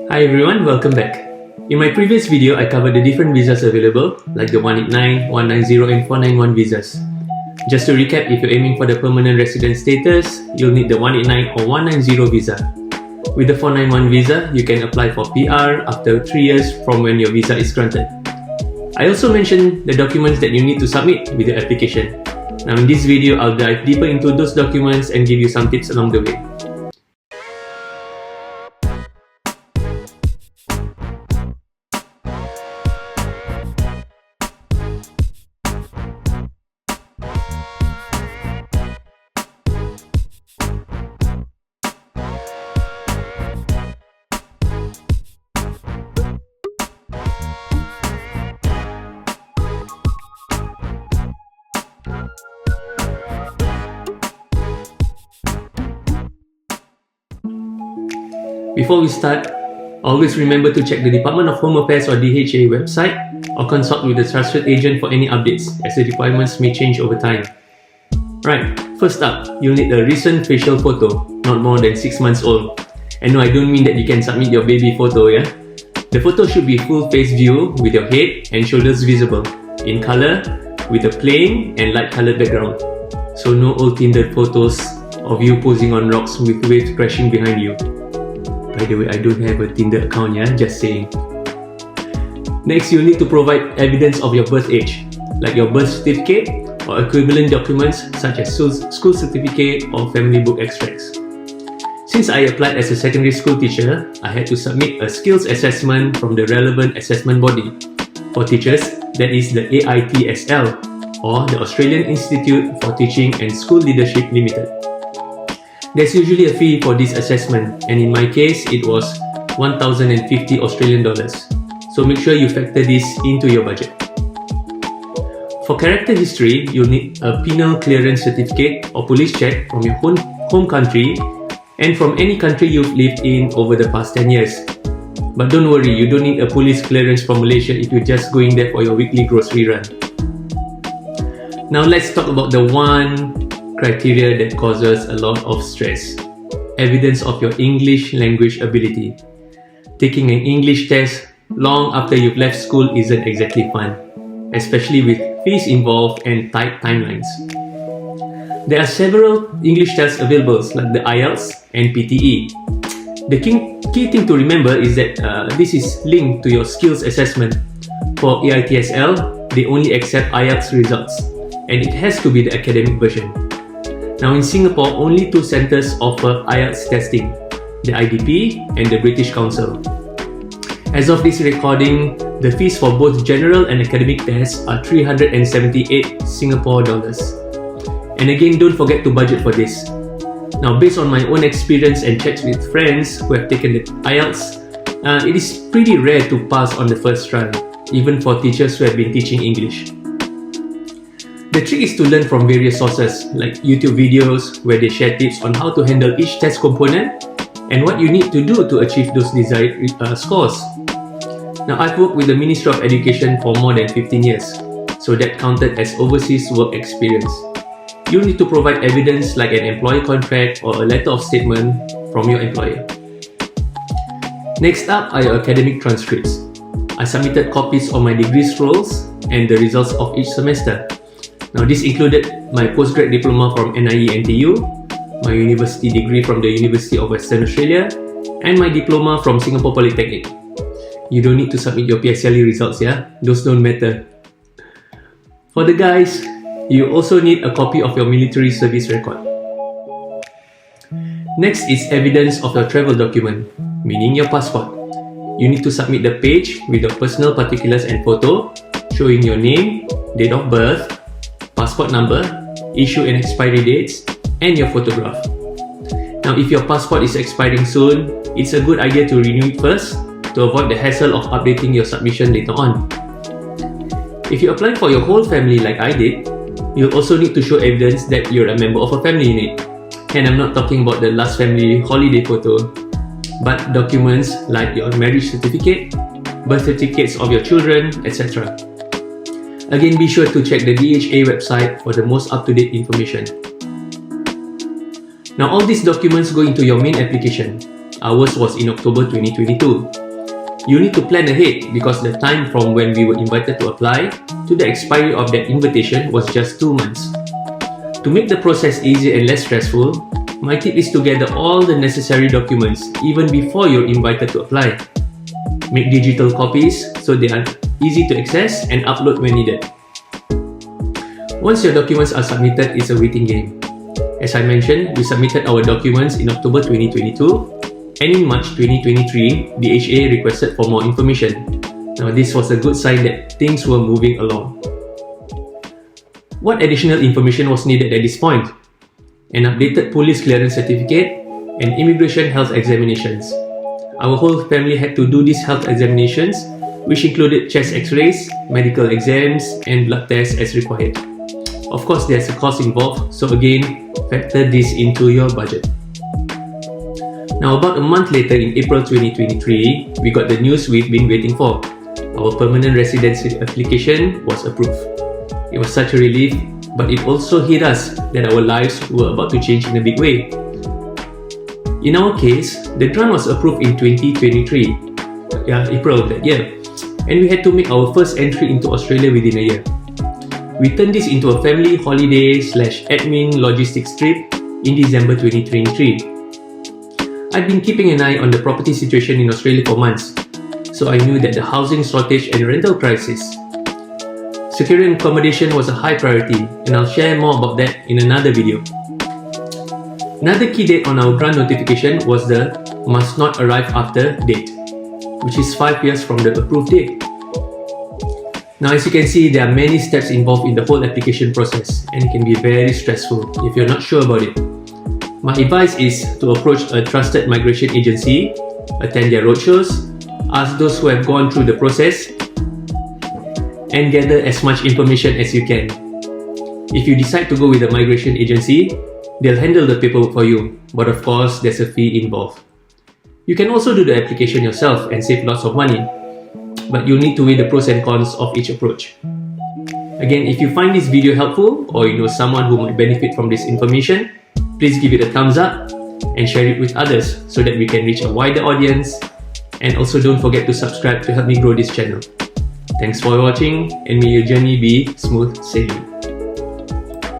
Hi everyone, welcome back. In my previous video, I covered the different visas available, like the 189, 190 and 491 visas. Just to recap, if you're aiming for the permanent resident status, you'll need the 189 or 190 visa. With the 491 visa, you can apply for PR after 3 years from when your visa is granted. I also mentioned the documents that you need to submit with your application. Now in this video, I'll dive deeper into those documents and give you some tips along the way. Before we start, always remember to check the Department of Home Affairs or DHA website or consult with a trusted agent for any updates, as the requirements may change over time. Right, first up, you'll need a recent facial photo, not more than 6 months old. And no, I don't mean that you can submit your baby photo, yeah? The photo should be full face view with your head and shoulders visible, in color, with a plain and light colored background. So no old Tinder photos of you posing on rocks with waves crashing behind you. By the way, I don't have a Tinder account, yeah? Just saying. Next, you'll need to provide evidence of your birth age, like your birth certificate or equivalent documents such as school certificate or family book extracts. Since I applied as a secondary school teacher, I had to submit a skills assessment from the relevant assessment body. For teachers, that is the AITSL, or the Australian Institute for Teaching and School Leadership Limited. There's usually a fee for this assessment, and in my case, it was 1,050 Australian dollars. So make sure you factor this into your budget. For character history, you'll need a penal clearance certificate or police check from your home country and from any country you've lived in over the past 10 years. But don't worry, you don't need a police clearance from Malaysia if you're just going there for your weekly grocery run. Now let's talk about the one criteria that causes a lot of stress: evidence of your English language ability. Taking an English test long after you've left school isn't exactly fun, especially with fees involved and tight timelines. There are several English tests available, like the IELTS and PTE. The key thing to remember is that this is linked to your skills assessment. For AITSL, they only accept IELTS results, and it has to be the academic version. Now in Singapore, only 2 centres offer IELTS testing, the IDP and the British Council. As of this recording, the fees for both general and academic tests are 378 Singapore dollars. And again, don't forget to budget for this. Now based on my own experience and checks with friends who have taken the IELTS, it is pretty rare to pass on the first try, even for teachers who have been teaching English. The trick is to learn from various sources, like YouTube videos where they share tips on how to handle each test component and what you need to do to achieve those desired scores. Now I've worked with the Ministry of Education for more than 15 years, so that counted as overseas work experience. You'll need to provide evidence like an employee contract or a letter of statement from your employer. Next up are your academic transcripts. I submitted copies of my degree scrolls and the results of each semester. Now this included my postgrad diploma from NIE NTU, my university degree from the University of Western Australia, and my diploma from Singapore Polytechnic. You don't need to submit your PSLE results, yeah? Those don't matter. For the guys, you also need a copy of your military service record. Next is evidence of your travel document, meaning your passport. You need to submit the page with your personal particulars and photo, showing your name, date of birth, passport number, issue and expiry dates, and your photograph. Now if your passport is expiring soon, it's a good idea to renew it first to avoid the hassle of updating your submission later on. If you apply for your whole family like I did, you'll also need to show evidence that you're a member of a family unit. And I'm not talking about the last family holiday photo, but documents like your marriage certificate, birth certificates of your children, etc. Again, be sure to check the DHA website for the most up-to-date information. Now all these documents go into your main application. Ours was in October 2022. You need to plan ahead because the time from when we were invited to apply to the expiry of that invitation was just 2 months. To make the process easier and less stressful, my tip is to gather all the necessary documents even before you're invited to apply. Make digital copies so they are easy to access and upload when needed. Once your documents are submitted, it's a waiting game. As I mentioned, we submitted our documents in October 2022. And in March 2023, DHA requested for more information. Now this was a good sign that things were moving along. What additional information was needed at this point? An updated police clearance certificate and immigration health examinations. Our whole family had to do these health examinations, which included chest x-rays, medical exams, and blood tests as required. Of course, there's a cost involved, so again, factor this into your budget. Now about a month later in April 2023, we got the news we've been waiting for. Our permanent residency application was approved. It was such a relief, but it also hit us that our lives were about to change in a big way. In our case, the grant was approved in 2023, April of that year, and we had to make our first entry into Australia within a year. We turned this into a family holiday/admin logistics trip in December 2023. I've been keeping an eye on the property situation in Australia for months, so I knew that the housing shortage and rental crisis. Securing accommodation was a high priority, and I'll share more about that in another video. Another key date on our grant notification was the must not arrive after date, which is 5 years from the approved date. Now as you can see, there are many steps involved in the whole application process, and it can be very stressful if you're not sure about it. My advice is to approach a trusted migration agency, attend their roadshows, ask those who have gone through the process, and gather as much information as you can. If you decide to go with a migration agency, they'll handle the paperwork for you, but of course there's a fee involved. You can also do the application yourself and save lots of money, but you'll need to weigh the pros and cons of each approach. Again, if you find this video helpful or you know someone who might benefit from this information, please give it a thumbs up and share it with others so that we can reach a wider audience, and also don't forget to subscribe to help me grow this channel. Thanks for watching, and may your journey be smooth sailing.